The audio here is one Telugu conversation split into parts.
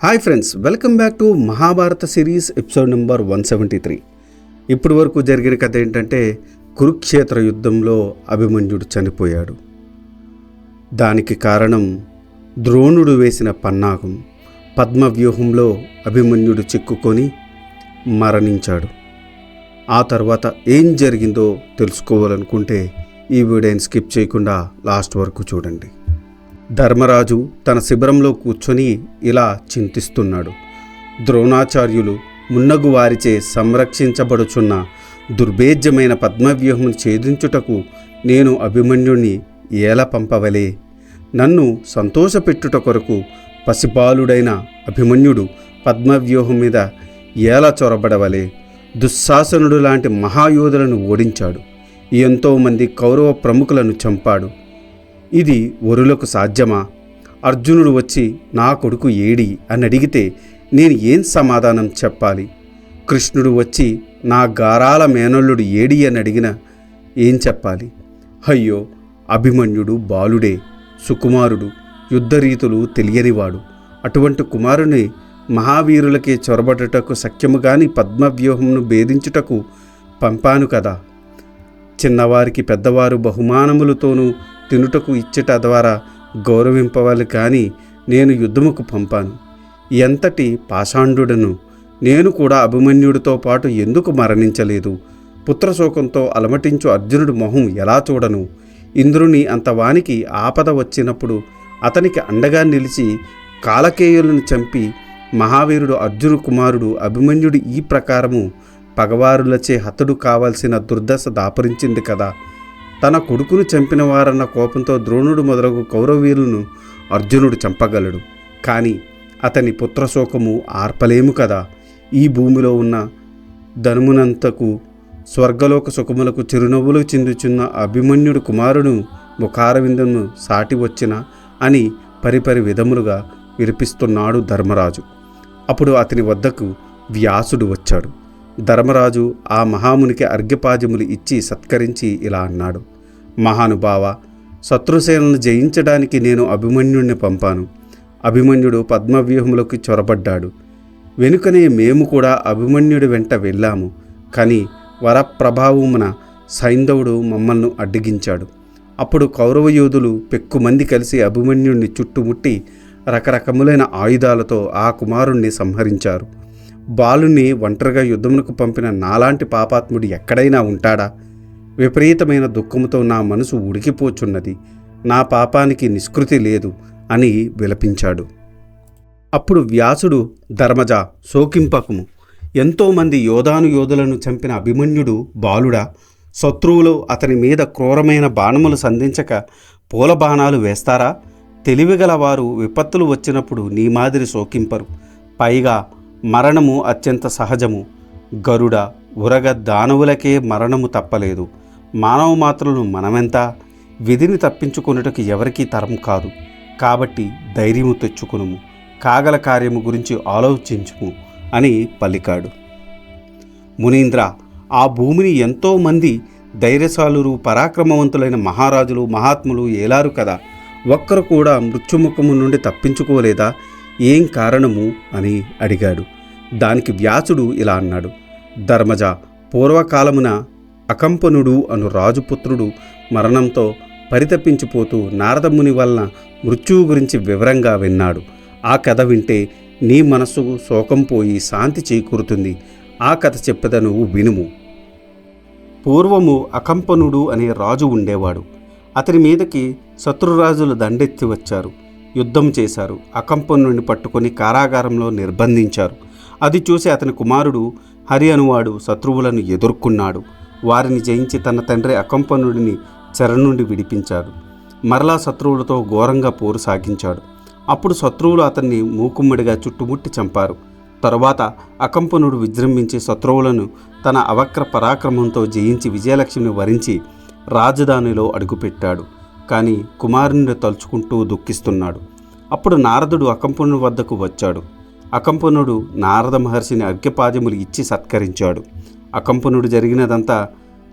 Hi friends, welcome back to Mahabharata series episode number 173. ఇప్పటి వరకు జరిగిన కథ ఏంటంటే కురుక్షేత్ర యుద్ధంలో అభిమన్యుడు చనిపోయాడు. దానికి కారణం ద్రోణుడు వేసిన పన్నాగం. పద్మవ్యూహంలో అభిమన్యుడు చిక్కుకొని మరణించాడు. ఆ తర్వాత ఏం జరిగిందో తెలుసుకోవాలనుకుంటే ఈ వీడియోని స్కిప్ చేయకుండా లాస్ట్ వరకు చూడండి. ధర్మరాజు తన శిబిరంలో కూర్చొని ఇలా చింతిస్తున్నాడు. ద్రోణాచార్యులు మున్నగు వారిచే సంరక్షించబడుచున్న దుర్భేద్యమైన పద్మవ్యూహం ఛేదించుటకు నేను అభిమన్యుణ్ణి ఎలా పంపవలే? నన్ను సంతోషపెట్టుట కొరకు పసిబాలుడైన అభిమన్యుడు పద్మవ్యూహం మీద ఎలా చొరబడవలే? దుశ్శాసనుడు లాంటి మహాయోధులను ఓడించాడు. ఎంతోమంది కౌరవ ప్రముఖులను చంపాడు. ఇది వరులకు సాధ్యమా? అర్జునుడు వచ్చి నా కొడుకు ఏడి అని అడిగితే నేను ఏం సమాధానం చెప్పాలి? కృష్ణుడు వచ్చి నా గారాల మేనల్లుడు ఏడి అని అడిగిన ఏం చెప్పాలి? అయ్యో, అభిమన్యుడు బాలుడే, సుకుమారుడు, యుద్ధరీతులు తెలియనివాడు. అటువంటి కుమారుని మహావీరులకే చొరబడుటకు శక్యము గాని పద్మవ్యూహంను భేదించుటకు పంపాను కదా. చిన్నవారికి పెద్దవారు బహుమానములతోనూ తినుటకు ఇచ్చట ద్వారా గౌరవింపవాలి కానీ నేను యుద్ధముకు పంపాను. ఎంతటి పాషాండుడను! నేను కూడా అభిమన్యుడితో పాటు ఎందుకు మరణించలేదు? పుత్రశోకంతో అలమటించు అర్జునుడు మొహం ఎలా చూడను? ఇంద్రుని అంతవానికి ఆపద వచ్చినప్పుడు అతనికి అండగా నిలిచి కాలకేయులను చంపి మహావీరుడు అర్జును కుమారుడు అభిమన్యుడు ఈ ప్రకారము పగవారులచే హతుడు కావాల్సిన దుర్దశ దాపరించింది కదా. తన కొడుకును చంపిన వారన్న కోపంతో ద్రోణుడు మొదలగు కౌరవీరులను అర్జునుడు చంపగలడు. కానీ అతని పుత్రశోకము ఆర్పలేము కదా. ఈ భూమిలో ఉన్న ధనుమునంతకు స్వర్గలోక సుఖములకు చిరునవ్వులు చిందుచున్న అభిమన్యుడు కుమారుడు ముఖారవిందను సాటి వచ్చిన అని పరిపరి విధములుగా వినిపిస్తున్నాడు ధర్మరాజు. అప్పుడు అతని వద్దకు వ్యాసుడు వచ్చాడు. ధర్మరాజు ఆ మహామునికి అర్ఘ్యపాద్యములు ఇచ్చి సత్కరించి ఇలా అన్నాడు. మహానుభావ, శత్రుసేనను జయించడానికి నేను అభిమన్యుడిని పంపాను. అభిమన్యుడు పద్మవ్యూహములకు చొరబడ్డాడు. వెనుకనే మేము కూడా అభిమన్యుడి వెంట వెళ్ళాము. కానీ వరప్రభావమున సైంధవుడు మమ్మల్ని అడ్డగించాడు. అప్పుడు కౌరవ యోధులు పెక్కుమంది కలిసి అభిమన్యుడిని చుట్టుముట్టి రకరకములైన ఆయుధాలతో ఆ కుమారుణ్ణి సంహరించారు. బాలుని ఒంటరిగా యుద్ధమునకు పంపిన నాలాంటి పాపాత్ముడు ఎక్కడైనా ఉంటాడా? విపరీతమైన దుఃఖముతో నా మనసు ఉడికిపోచున్నది. నా పాపానికి నిష్కృతి లేదు అని విలపించాడు. అప్పుడు వ్యాసుడు, ధర్మజ, శోకింపకము. ఎంతోమంది యోధులను చంపిన అభిమన్యుడు బాలుడా? శత్రువులు అతని మీద క్రూరమైన బాణములు సంధించక పూల బాణాలు వేస్తారా? తెలివిగలవారు విపత్తులు వచ్చినప్పుడు నీ మాదిరి శోకింపరు. పైగా మరణము అత్యంత సహజము. గరుడ, ఉరగ దానవులకే మరణము తప్పలేదు. మానవ మాత్రలను మనమెంత? విధిని తప్పించుకొనుటకు ఎవరికీ తరం కాదు. కాబట్టి ధైర్యము తెచ్చుకునుము, కాగల కార్యము గురించి ఆలోచించుము అని పలికాడు. మునీంద్ర, ఆ భూమిని ఎంతోమంది ధైర్యశాలురు, పరాక్రమవంతులైన మహారాజులు, మహాత్ములు ఏలారు కదా. ఒక్కరు కూడా మృత్యుముఖము నుండి తప్పించుకోలేదా? ఏం కారణము అని అడిగాడు. దానికి వ్యాసుడు ఇలా అన్నాడు. ధర్మజ, పూర్వకాలమున అకంపనుడు అను రాజుపుత్రుడు మరణంతో పరితపించిపోతూ నారదముని వలన మృత్యువు గురించి వివరంగా విన్నాడు. ఆ కథ వింటే నీ మనస్సుకు శోకం పోయి శాంతి చేకూరుతుంది. ఆ కథ చెప్పెదను, వినుము. పూర్వము అకంపనుడు అనే రాజు ఉండేవాడు. అతని మీదకి శత్రురాజులు దండెత్తి వచ్చారు. యుద్ధం చేశారు. అకంపనుడిని పట్టుకొని కారాగారంలో నిర్బంధించారు. అది చూసి అతని కుమారుడు హరి అనువాడు శత్రువులను ఎదుర్కొన్నాడు. వారిని జయించి తన తండ్రి అకంపనుడిని చెర నుండి విడిపించాడు. మరలా శత్రువులతో ఘోరంగా పోరు సాగించాడు. అప్పుడు శత్రువులు అతన్ని మూకుమ్మడిగా చుట్టుముట్టి చంపారు. తరువాత అకంపనుడు విజృంభించి శత్రువులను తన అవక్ర పరాక్రమంతో జయించి విజయలక్ష్మిని వరించి రాజధానిలో అడుగుపెట్టాడు. కానీ కుమారుని తలుచుకుంటూ దుఃఖిస్తున్నాడు. అప్పుడు నారదుడు అకంపనుడి వద్దకు వచ్చాడు. అకంపనుడు నారద మహర్షిని అర్ఘ్యపాద్యములు ఇచ్చి సత్కరించాడు. అకంపనుడు జరిగినదంతా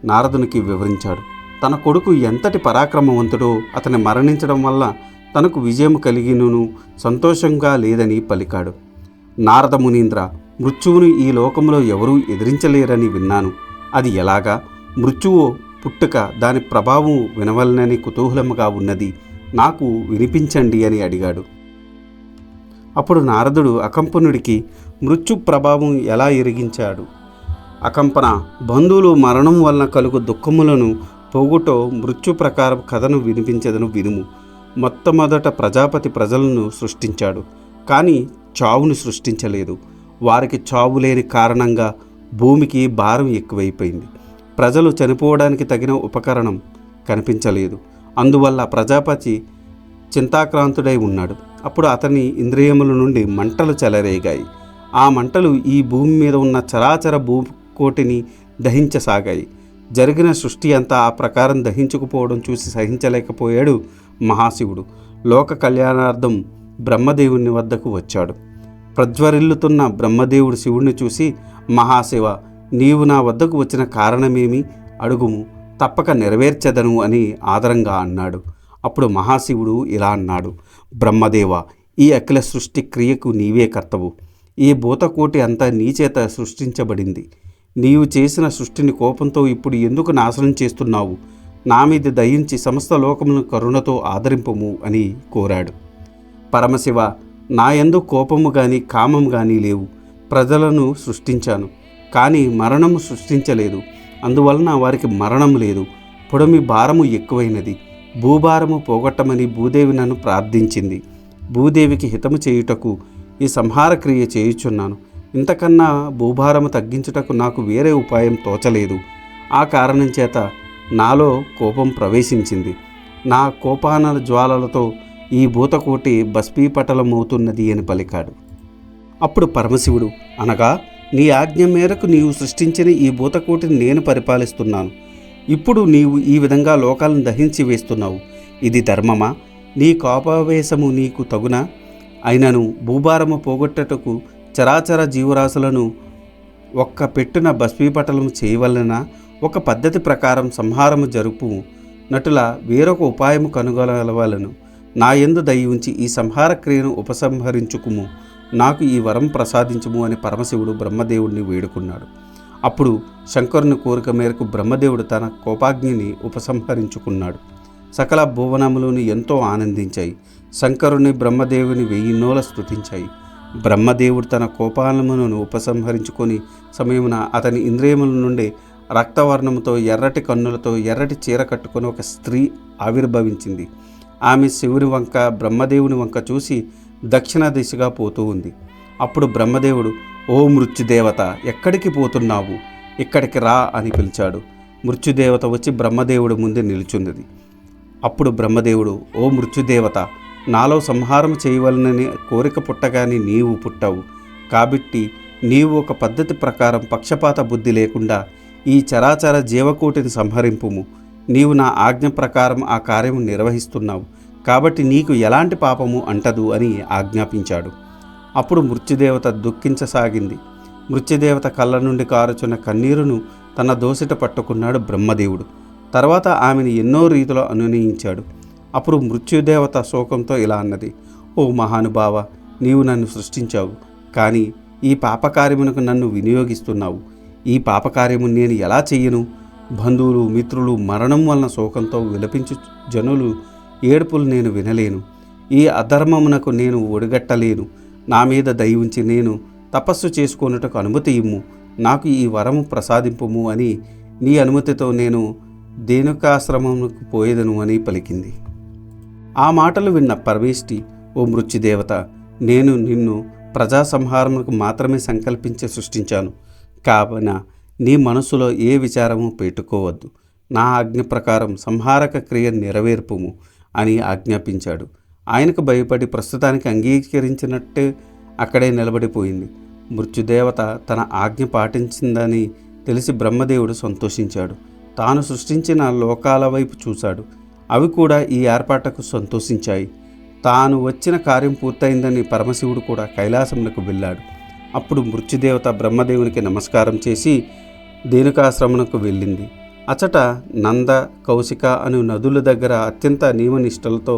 నారదునికి వివరించాడు. తన కొడుకు ఎంతటి పరాక్రమవంతుడో, అతని మరణించడం వల్ల తనకు విజయం కలిగినను సంతోషంగా లేదని పలికాడు. నారద మునీంద్ర, మృత్యువును ఈ లోకంలో ఎవరూ ఎదిరించలేరని విన్నాను. అది ఎలాగా? మృత్యువు పుట్టుక, దాని ప్రభావం వినవలనని కుతూహలముగా ఉన్నది. నాకు వినిపించండి అని అడిగాడు. అప్పుడు నారదుడు అకంపనుడికి మృత్యు ప్రభావం ఎలా ఎరిగించాడు. అకంపన, బంధువులు మరణం వలన కలుగు దుఃఖములను పోగొట్టో మృత్యు ప్రకారం కథను వినిపించదను వినుము. మొట్టమొదట ప్రజాపతి ప్రజలను సృష్టించాడు, కానీ చావును సృష్టించలేదు. వారికి చావు లేని కారణంగా భూమికి భారం ఎక్కువైపోయింది. ప్రజలు చనిపోవడానికి తగిన ఉపకరణం కనిపించలేదు. అందువల్ల ప్రజాపతి చింతాక్రాంతుడై ఉన్నాడు. అప్పుడు అతని ఇంద్రియముల నుండి మంటలు చెలరేగాయి. ఆ మంటలు ఈ భూమి మీద ఉన్న చరాచర భూకోటిని దహించసాగాయి. జరిగిన సృష్టి అంతా ఆ ప్రకారం దహించుకుపోవడం చూసి సహించలేకపోయాడు మహాశివుడు. లోక కళ్యాణార్థం బ్రహ్మదేవుని వద్దకు వచ్చాడు. ప్రజ్వరిల్లుతున్న బ్రహ్మదేవుడు శివుణ్ణి చూసి, మహాశివ, నీవు నా వద్దకు వచ్చిన కారణమేమి అడుగుము, తప్పక నెరవేర్చెదను అని ఆదరంగా అన్నాడు. అప్పుడు మహాశివుడు ఇలా అన్నాడు, బ్రహ్మదేవ, ఈ అఖిల సృష్టి క్రియకు నీవే కర్తవు. ఈ భూతకోటి అంతా నీచేత సృష్టించబడింది. నీవు చేసిన సృష్టిని కోపంతో ఇప్పుడు ఎందుకు నాశనం చేస్తున్నావు? నా మీద దయించి సమస్త లోకములను కరుణతో ఆదరింపము అని కోరాడు. పరమశివ, నా యందు కోపము గాని కామము గాని లేవు. ప్రజలను సృష్టించాను, కానీ మరణము సృష్టించలేదు. అందువలన వారికి మరణం లేదు. పొడమి భారము ఎక్కువైనది. భూభారము పోగొట్టమని భూదేవి నన్ను ప్రార్థించింది. భూదేవికి హితము చేయుటకు ఈ సంహార క్రియ చేయుచున్నాను. ఇంతకన్నా భూభారము తగ్గించుటకు నాకు వేరే ఉపాయం తోచలేదు. ఆ కారణం చేత నాలో కోపం ప్రవేశించింది. నా కోపానల జ్వాలలతో ఈ భూతకోటి భస్మీపటలమవుతున్నది అని పలికాడు. అప్పుడు పరమశివుడు, అనగా నీ ఆజ్ఞ మేరకు నీవు సృష్టించిన ఈ భూతకోటిని నేను పరిపాలిస్తున్నాను. ఇప్పుడు నీవు ఈ విధంగా లోకాలను దహించి వేస్తున్నావు. ఇది ధర్మమా? నీ కోపావేశము నీకు తగునా? అయినను భూభారము పోగొట్టటకు చరాచర జీవరాశులను ఒక్క పెట్టున భస్మీపటలము చేయవలన ఒక పద్ధతి ప్రకారం సంహారము జరుపు నటుల వేరొక ఉపాయము కనుగొనవలను. నా యందు దయ ఉంచి ఈ సంహార క్రియను ఉపసంహరించుకుము. నాకు ఈ వరం ప్రసాదించుము అని పరమశివుడు బ్రహ్మదేవుడిని వేడుకున్నాడు. అప్పుడు శంకరుని కోరిక మేరకు బ్రహ్మదేవుడు తన కోపాగ్నిని ఉపసంహరించుకున్నాడు. సకల భువనములను ఎంతో ఆనందించాయి. శంకరుని బ్రహ్మదేవుని 1000 నోల స్తుతించాయి. బ్రహ్మదేవుడు తన కోపాలములను ఉపసంహరించుకొని సమయమున అతని ఇంద్రియముల నుండి రక్తవర్ణముతో ఎర్రటి కన్నులతో ఎర్రటి చీర కట్టుకొని ఒక స్త్రీ ఆవిర్భవించింది. ఆమె శివుని వంక బ్రహ్మదేవుని వంక చూసి దక్షిణ దిశగా పోతూ ఉంది. అప్పుడు బ్రహ్మదేవుడు, ఓ మృత్యుదేవత, ఎక్కడికి పోతున్నావు? ఇక్కడికి రా అని పిలిచాడు. మృత్యుదేవత వచ్చి బ్రహ్మదేవుడి ముందు నిలుచున్నది. అప్పుడు బ్రహ్మదేవుడు, ఓ మృత్యుదేవత, నాలో సంహారం చేయవలనని కోరిక పుట్టగానే నీవు పుట్టావు. కాబట్టి నీవు ఒక పద్ధతి ప్రకారం పక్షపాత బుద్ధి లేకుండా ఈ చరాచర జీవకోటిని సంహరింపుము. నీవు నా ఆజ్ఞ ప్రకారం ఆ కార్యము నిర్వహిస్తున్నావు, కాబట్టి నీకు ఎలాంటి పాపము అంటదు అని ఆజ్ఞాపించాడు. అప్పుడు మృత్యుదేవత దుఃఖించసాగింది. మృత్యుదేవత కళ్ళ నుండి కారుచున్న కన్నీరును తన దోసిట పట్టుకున్నాడు బ్రహ్మదేవుడు. తర్వాత ఆమెను ఎన్నో రీతిలో అనునయించాడు. అప్పుడు మృత్యుదేవత శోకంతో ఇలా అన్నది, ఓ మహానుభావ, నీవు నన్ను సృష్టించావు, కానీ ఈ పాపకార్యమునకు నన్ను వినియోగిస్తున్నావు. ఈ పాపకార్యము నేను ఎలా చెయ్యను? బంధువులు మిత్రులు మరణం వలన శోకంతో విలపించు జనులు ఏడుపులు నేను వినలేను. ఈ అధర్మమునకు నేను ఒడిగట్టలేను. నా మీద దయ ఉంచి నేను తపస్సు చేసుకొనుటకు అనుమతి ఇమ్ము. నాకు ఈ వరము ప్రసాదింపుము అని నీ అనుమతితో నేను ధేనుకాశ్రమమునకు పోయేదను అని పలికింది. ఆ మాటలు విన్న పరమేష్టి, ఓ మృత్యుదేవత, నేను నిన్ను ప్రజా సంహారమునకు మాత్రమే సంకల్పించి సృష్టించాను. కావున నీ మనసులో ఏ విచారము పెట్టుకోవద్దు. నా ఆజ్ఞ ప్రకారం సంహారక క్రియ నెరవేర్పుము అని ఆజ్ఞాపించాడు. ఆయనకు భయపడి ప్రస్తుతానికి అంగీకరించినట్టే అక్కడే నిలబడిపోయింది. మృత్యుదేవత తన ఆజ్ఞ పాటించిందని తెలిసి బ్రహ్మదేవుడు సంతోషించాడు. తాను సృష్టించిన లోకాల వైపు చూశాడు. అవి కూడా ఈ ఏర్పాటుకు సంతోషించాయి. తాను వచ్చిన కార్యం పూర్తయిందని పరమశివుడు కూడా కైలాసమునకు వెళ్ళాడు. అప్పుడు మృత్యుదేవత బ్రహ్మదేవునికి నమస్కారం చేసి ధేనుకాశ్రమమునకు వెళ్ళింది. అచట నంద, కౌశిక అను నదుల దగ్గర అత్యంత నియమనిష్టలతో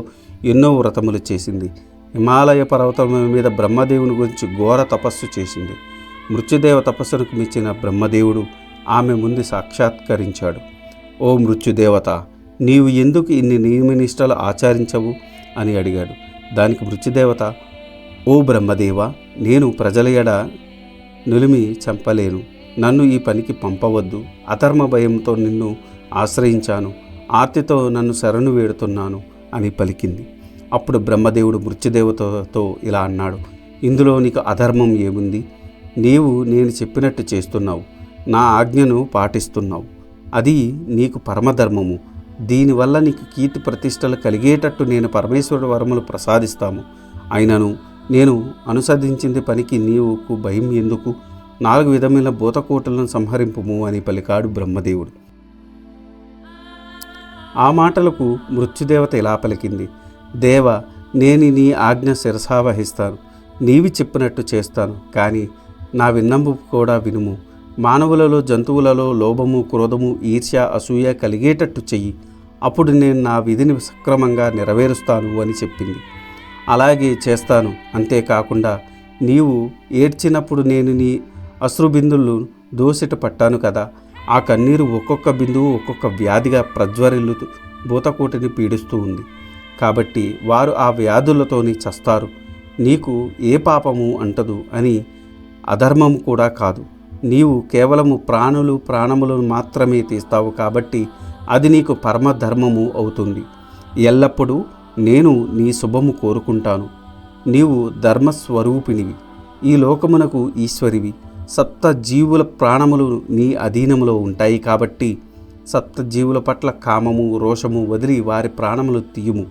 ఎన్నో వ్రతములు చేసింది. హిమాలయ పర్వతముల మీద బ్రహ్మదేవుని గురించి ఘోర తపస్సు చేసింది. మృత్యుదేవ తపస్సుకు మెచ్చిన బ్రహ్మదేవుడు ఆమె ముందు సాక్షాత్కరించాడు. ఓ మృత్యుదేవత, నీవు ఎందుకు ఇన్ని నియమనిష్టలు ఆచరించవు అని అడిగాడు. దానికి మృత్యుదేవత, ఓ బ్రహ్మదేవ, నేను ప్రజల ఎడ నులిమి చంపలేను. నన్ను ఈ పనికి పంపవద్దు. అధర్మ భయంతో నిన్ను ఆశ్రయించాను. ఆర్తితో నన్ను శరణు వేడుతున్నాను అని పలికింది. అప్పుడు బ్రహ్మదేవుడు మృత్యుదేవతతో ఇలా అన్నాడు, ఇందులో నీకు అధర్మం ఏముంది? నీవు నేను చెప్పినట్టు చేస్తున్నావు, నా ఆజ్ఞను పాటిస్తున్నావు. అది నీకు పరమధర్మము. దీనివల్ల నీకు కీర్తి ప్రతిష్టలు కలిగేటట్టు నేను పరమేశ్వరుడు వరములు ప్రసాదిస్తాము. అయినను నేను అనుసరించింది పనికి నీవుకు భయం ఎందుకు? 4 విధమైన భూతకోటులను సంహరింపుము అని పలికాడు బ్రహ్మదేవుడు. ఆ మాటలకు మృత్యుదేవత ఇలా పలికింది, దేవ, నేను నీ ఆజ్ఞ శిరసావహిస్తాను. నీవి చెప్పినట్టు చేస్తాను. కానీ నా విన్నము కూడా వినుము. మానవులలో జంతువులలో లోభము, క్రోధము, ఈర్ష్య, అసూయ కలిగేటట్టు చెయ్యి. అప్పుడు నేను నా విధిని సక్రమంగా నెరవేరుస్తాను అని చెప్పింది. అలాగే చేస్తాను. అంతేకాకుండా నీవు ఏడ్చినప్పుడు నేను నీ అశ్రుబిందులు దోసిట పట్టాను కదా, ఆ కన్నీరు ఒక్కొక్క బిందువు ఒక్కొక్క వ్యాధిగా ప్రజ్వరిల్లుతూ భూతకోటిని పీడిస్తూ ఉంది. కాబట్టి వారు ఆ వ్యాధులతోని చస్తారు. నీకు ఏ పాపము అంటదు అని అధర్మము కూడా కాదు. నీవు కేవలము ప్రాణములను మాత్రమే తీస్తావు. కాబట్టి అది నీకు పరమధర్మము అవుతుంది. ఎల్లప్పుడూ నేను నీ శుభము కోరుకుంటాను. నీవు ధర్మస్వరూపిణివి, ఈ లోకమునకు ఈశ్వరివి. సప్త జీవుల ప్రాణములు నీ అధీనములో ఉంటాయి. కాబట్టి సప్త జీవుల పట్ల కామము, రోషము వదిలి వారి ప్రాణములు తీయుము.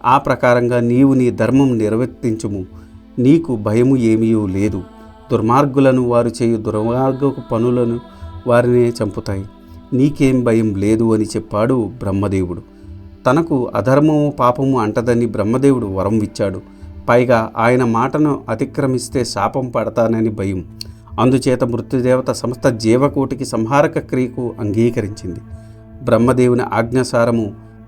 ఆ ప్రకారంగా నీవు నీ ధర్మం నిర్వర్తించుము. నీకు భయము ఏమీ లేదు. దుర్మార్గులను వారు చేయు దుర్మార్గపు పనులను వారినే చంపుతాయి. నీకేం భయం లేదు అని చెప్పాడు బ్రహ్మదేవుడు. తనకు అధర్మము పాపము అంటదని బ్రహ్మదేవుడు వరం ఇచ్చాడు. పైగా ఆయన మాటను అతిక్రమిస్తే శాపం పడతానని భయం. అందుచేత మృత్యుదేవత సమస్త జీవకోటికి సంహారక క్రియకు అంగీకరించింది. బ్రహ్మదేవుని ఆజ్ఞాసారము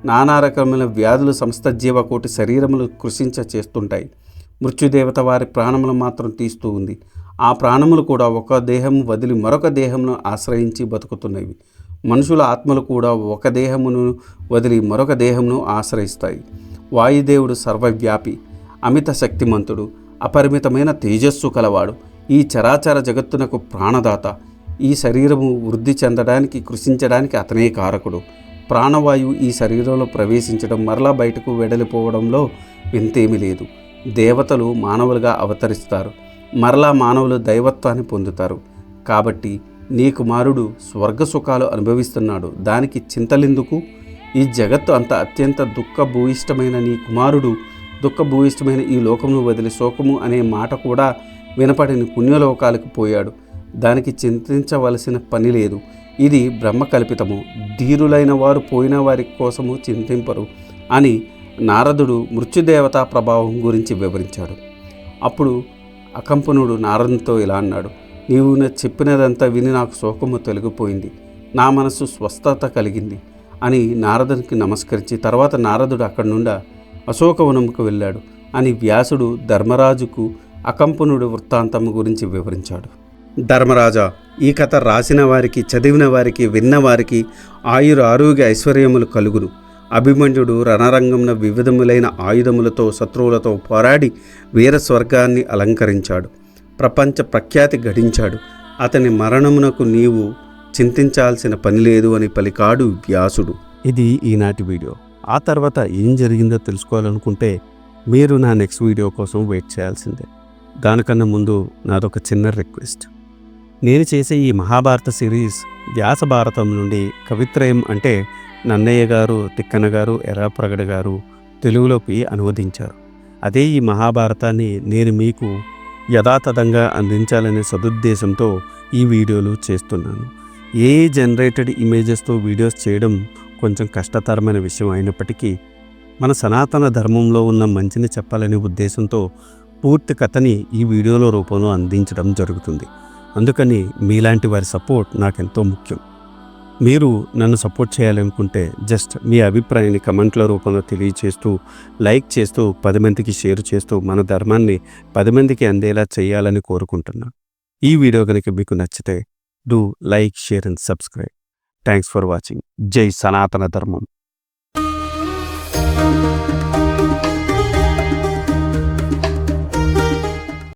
నానా రకమైన వ్యాధులు సమస్త జీవకోటి శరీరములు కృషించ చేస్తుంటాయి. మృత్యుదేవత వారి ప్రాణములు మాత్రం తీస్తూ ఉంది. ఆ ప్రాణములు కూడా ఒక దేహం వదిలి మరొక దేహమును ఆశ్రయించి బతుకుతున్నవి. మనుషుల ఆత్మలు కూడా ఒక దేహమును వదిలి మరొక దేహమును ఆశ్రయిస్తాయి. వాయుదేవుడు సర్వవ్యాపి, అమిత శక్తిమంతుడు, అపరిమితమైన తేజస్సు కలవాడు. ఈ చరాచర జగత్తునకు ప్రాణదాత. ఈ శరీరము వృద్ధి చెందడానికి, కృషించడానికి అతనే కారకుడు. ప్రాణవాయువు ఈ శరీరంలో ప్రవేశించడం, మరలా బయటకు వెడలిపోవడంలో వింతేమీ లేదు. దేవతలు మానవులుగా అవతరిస్తారు, మరలా మానవులు దైవత్వాన్ని పొందుతారు. కాబట్టి నీ కుమారుడు స్వర్గ సుఖాలు అనుభవిస్తున్నాడు, దానికి చింతలెందుకు? ఈ జగత్తు అంత అత్యంత దుఃఖభూయిష్టమైన నీ కుమారుడు దుఃఖభూయిష్టమైన ఈ లోకమును వదిలి శోకము అనే మాట కూడా వినపడిని పుణ్యలోకాలకు పోయాడు. దానికి చింతించవలసిన పని లేదు. ఇది బ్రహ్మకల్పితము. ధీరులైన వారు పోయిన వారి కోసము చింతింపరు అని నారదుడు మృత్యుదేవతా ప్రభావం గురించి వివరించాడు. అప్పుడు అకంపనుడు నారదునితో ఇలా అన్నాడు, నీవు చెప్పినదంతా విని నాకు శోకము తొలగిపోయింది, నా మనస్సు స్వస్థత కలిగింది అని నారదునికి నమస్కరించి తర్వాత నారదుడు అక్కడి నుండి అశోకవనముకు వెళ్ళాడు అని వ్యాసుడు ధర్మరాజుకు అకంపనుడు వృత్తాంతము గురించి వివరించాడు. ధర్మరాజా, ఈ కథ రాసిన వారికి, చదివిన వారికి, విన్నవారికి ఆరోగ్య ఐశ్వర్యములు కలుగును. అభిమన్యుడు రణరంగంలో వివిధములైన ఆయుధములతో శత్రువులతో పోరాడి వీర స్వర్గాన్ని అలంకరించాడు, ప్రపంచ ప్రఖ్యాతి గడించాడు. అతని మరణమునకు నీవు చింతించాల్సిన పని లేదు అని పలికాడు వ్యాసుడు. ఇది ఈనాటి వీడియో. ఆ తర్వాత ఏం జరిగిందో తెలుసుకోవాలనుకుంటే మీరు నా నెక్స్ట్ వీడియో కోసం వెయిట్ చేయాల్సిందే. దానికన్నా ముందు నాదొక చిన్న రిక్వెస్ట్. నేను చేసే ఈ మహాభారత సిరీస్ వ్యాస భారతం నుండి కవిత్రయం అంటే నన్నయ్య గారు, తిక్కన గారు, ఎర్రాప్రగడ గారు తెలుగులోకి అనువదించారు. అదే ఈ మహాభారతాన్ని నేను మీకు యథాతథంగా అందించాలనే సదుద్దేశంతో ఈ వీడియోలు చేస్తున్నాను. ఏ జనరేటెడ్ ఇమేజెస్తో వీడియోస్ చేయడం కొంచెం కష్టతరమైన విషయం అయినప్పటికీ మన సనాతన ధర్మంలో ఉన్న మంచిని చెప్పాలనే ఉద్దేశంతో పూర్తి కథని ఈ వీడియోలో రూపంలో అందించడం జరుగుతుంది. అందుకని మీలాంటి వారి సపోర్ట్ నాకెంతో ముఖ్యం. మీరు నన్ను సపోర్ట్ చేయాలనుకుంటే జస్ట్ మీ అభిప్రాయాన్ని కమెంట్ల రూపంలో తెలియచేస్తూ, లైక్ చేస్తూ, 10 మందికి షేర్ చేస్తూ మన ధర్మాన్ని 10 మందికి అందేలా చేయాలని కోరుకుంటున్నాను. ఈ వీడియో గనుక మీకు నచ్చితే do like, share and subscribe. Thanks for watching. జై సనాతన ధర్మం.